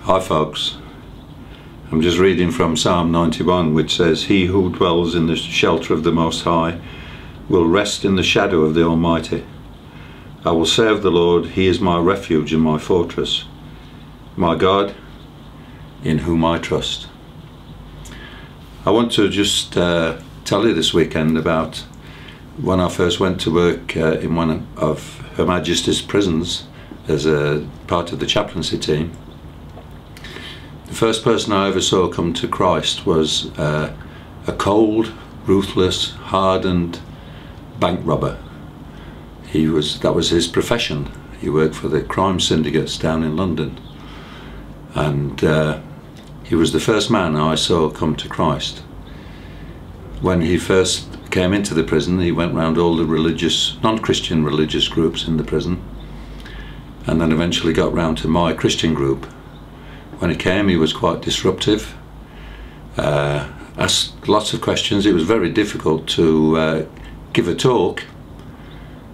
Hi folks, I'm just reading from Psalm 91, which says, "He who dwells in the shelter of the Most High will rest in the shadow of the Almighty. I will say of the Lord, He is my refuge and my fortress, my God, in whom I trust." I want to just tell you this weekend about when I first went to work in one of Her Majesty's prisons as a part of the chaplaincy team. The first person I ever saw come to Christ was a cold, ruthless, hardened bank robber. That was his profession. He worked for the crime syndicates down in London, and he was the first man I saw come to Christ. When he first came into the prison, he went round all the non-Christian religious groups in the prison, and then eventually got round to my Christian group. When he came, he was quite disruptive, asked lots of questions. It was very difficult to give a talk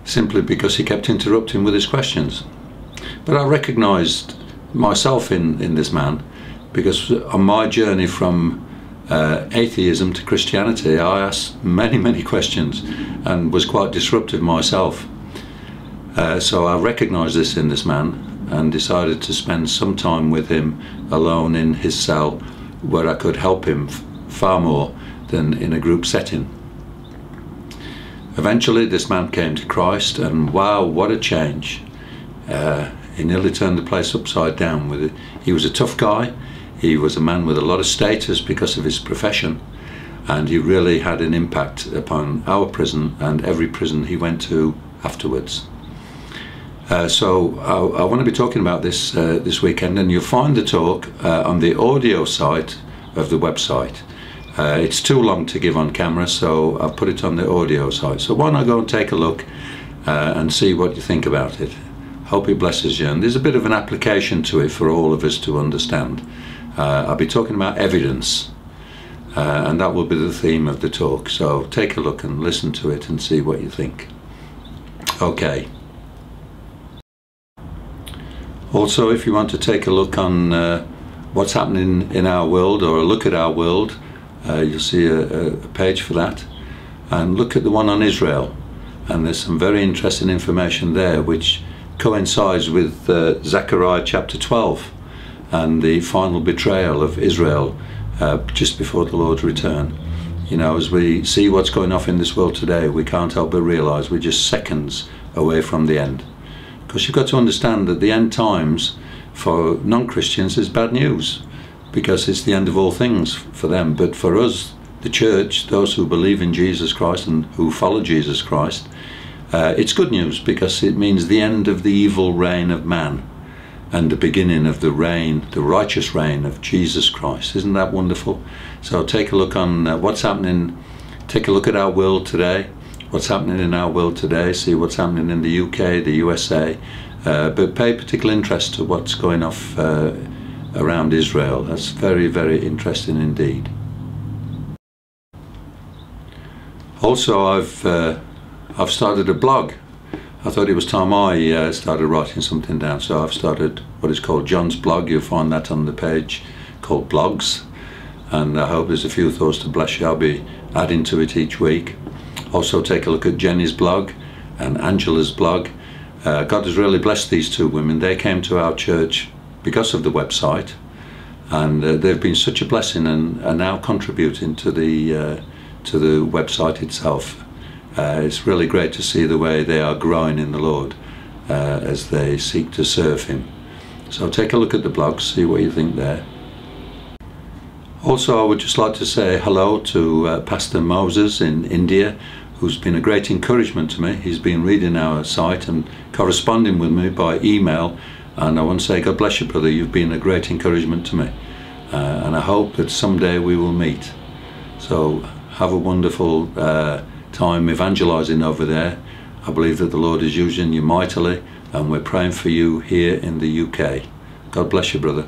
simply because he kept interrupting with his questions. But I recognised myself in this man, because on my journey from atheism to Christianity, I asked many questions and was quite disruptive myself. So I recognised this in this man and decided to spend some time with him alone in his cell, where I could help him far more than in a group setting. Eventually this man came to Christ, and wow, what a change. He nearly turned the place upside down with it. He was a tough guy. He was a man with a lot of status because of his profession, and he really had an impact upon our prison and every prison he went to afterwards. So I want to be talking about this this weekend, and you'll find the talk on the audio side of the website. It's too long to give on camera, so I've put it on the audio side. So why not go and take a look and see what you think about it. Hope it blesses you, and there's a bit of an application to it for all of us to understand. I'll be talking about evidence, and that will be the theme of the talk. So take a look and listen to it and see what you think. Okay. Also, if you want to take a look on what's happening in our world, or a look at our world, you'll see a page for that. And look at the one on Israel, and there's some very interesting information there which coincides with Zechariah chapter 12 and the final betrayal of Israel just before the Lord's return. You know, as we see what's going on in this world today, we can't help but realise we're just seconds away from the end. Because you've got to understand that the end times for non-Christians is bad news, because it's the end of all things for them. But for us, the church, those who believe in Jesus Christ and who follow Jesus Christ, it's good news, because it means the end of the evil reign of man and the beginning of the reign, the righteous reign of Jesus Christ. Isn't that wonderful? So take a look on what's happening. Take a look at our world today. What's happening in our world today, see what's happening in the UK, the USA, but pay particular interest to what's going off around Israel. That's very interesting indeed. Also, I've started a blog. I thought it was time I started writing something down, so I've started what is called John's blog. You'll find that on the page called blogs, and I hope there's a few thoughts to bless you. I'll be adding to it each week. Also take a look at Jenny's blog and Angela's blog. God has really blessed these two women. They came to our church because of the website, and they've been such a blessing and are now contributing to the website itself. It's really great to see the way they are growing in the Lord as they seek to serve Him. So take a look at the blog, see what you think there. Also, I would just like to say hello to Pastor Moses in India, who's been a great encouragement to me. He's been reading our site and corresponding with me by email, and I want to say God bless you, brother. You've been a great encouragement to me, and I hope that someday we will meet. So have a wonderful time evangelizing over there. I believe that the Lord is using you mightily, and we're praying for you here in the UK. God bless you, brother.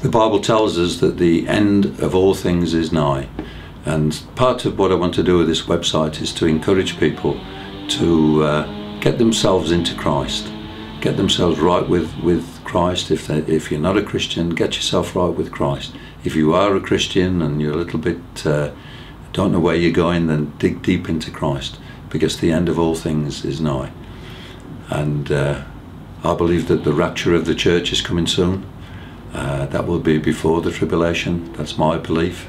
The Bible tells us that the end of all things is nigh, and part of what I want to do with this website is to encourage people to get themselves into Christ, get themselves right with Christ. If you're not a Christian, get yourself right with Christ. If you are a Christian and you're a little bit don't know where you're going, then dig deep into Christ, because the end of all things is nigh. And I believe that the rapture of the church is coming soon. That will be before the tribulation. That's my belief.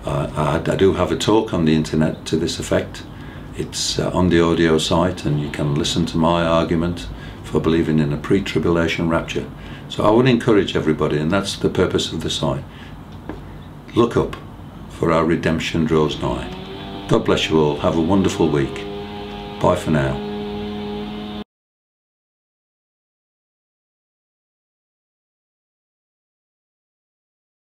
I do have a talk on the internet to this effect. It's on the audio site, and you can listen to my argument for believing in a pre-tribulation rapture. So I would encourage everybody, and that's the purpose of the site. Look up, for our redemption draws nigh. God bless you all. Have a wonderful week. Bye for now.